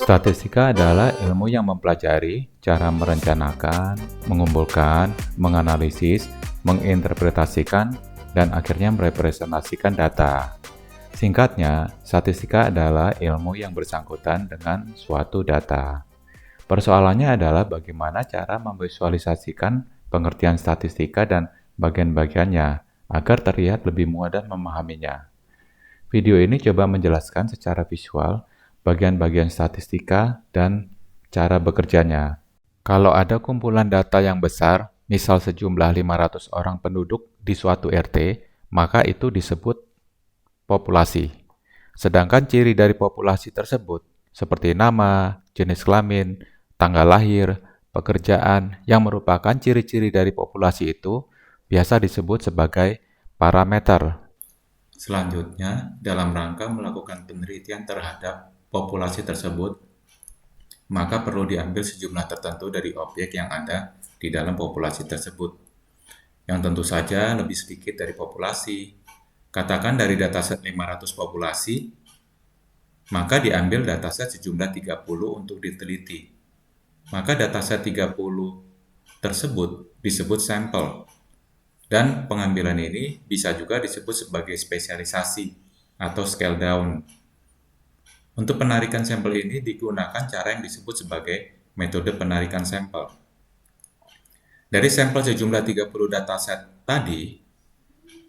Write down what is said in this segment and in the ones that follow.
Statistika adalah ilmu yang mempelajari cara merencanakan, mengumpulkan, menganalisis, menginterpretasikan, dan akhirnya merepresentasikan data. Singkatnya, statistika adalah ilmu yang bersangkutan dengan suatu data. Persoalannya adalah bagaimana cara memvisualisasikan pengertian statistika dan bagian-bagiannya agar terlihat lebih mudah memahaminya. Video ini coba menjelaskan secara visual bagian-bagian statistika dan cara bekerjanya. Kalau ada kumpulan data yang besar, misal sejumlah 500 orang penduduk di suatu RT, maka itu disebut populasi. Sedangkan ciri dari populasi tersebut, seperti nama, jenis kelamin, tanggal lahir, pekerjaan yang merupakan ciri-ciri dari populasi itu, biasa disebut sebagai parameter. Selanjutnya, dalam rangka melakukan penelitian terhadap populasi tersebut, maka perlu diambil sejumlah tertentu dari objek yang ada di dalam populasi tersebut, yang tentu saja lebih sedikit dari populasi. Katakan dari dataset 500 populasi, maka diambil dataset sejumlah 30 untuk diteliti. Maka dataset 30 tersebut disebut sampel, dan pengambilan ini bisa juga disebut sebagai spesialisasi atau scale down. Untuk penarikan sampel ini digunakan cara yang disebut sebagai metode penarikan sampel. Dari sampel sejumlah 30 dataset tadi,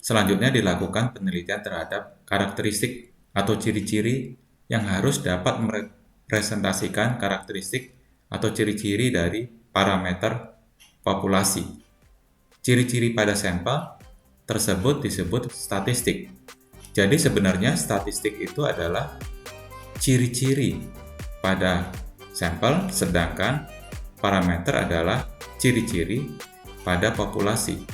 selanjutnya dilakukan penelitian terhadap karakteristik atau ciri-ciri yang harus dapat merepresentasikan karakteristik atau ciri-ciri dari parameter populasi. Ciri-ciri pada sampel tersebut disebut statistik. Jadi sebenarnya statistik itu adalah ciri-ciri pada sampel, sedangkan parameter adalah ciri-ciri pada populasi.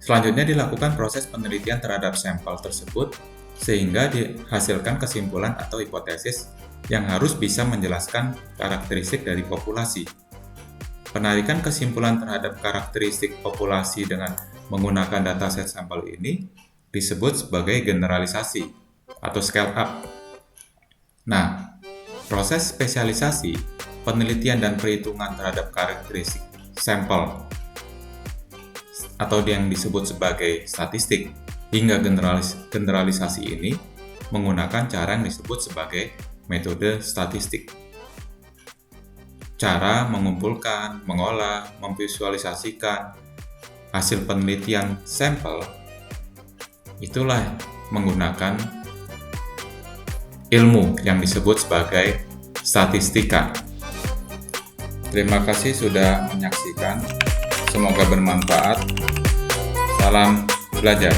Selanjutnya dilakukan proses penelitian terhadap sampel tersebut sehingga dihasilkan kesimpulan atau hipotesis yang harus bisa menjelaskan karakteristik dari populasi. Penarikan kesimpulan terhadap karakteristik populasi dengan menggunakan dataset sampel ini disebut sebagai generalisasi atau scale up. Nah, proses spesialisasi, penelitian dan perhitungan terhadap karakteristik sampel atau yang disebut sebagai statistik hingga generalisasi ini menggunakan cara yang disebut sebagai metode statistik. Cara mengumpulkan, mengolah, memvisualisasikan hasil penelitian sampel itulah menggunakan ilmu yang disebut sebagai statistika. Terima kasih sudah menyaksikan. Semoga bermanfaat. Salam belajar.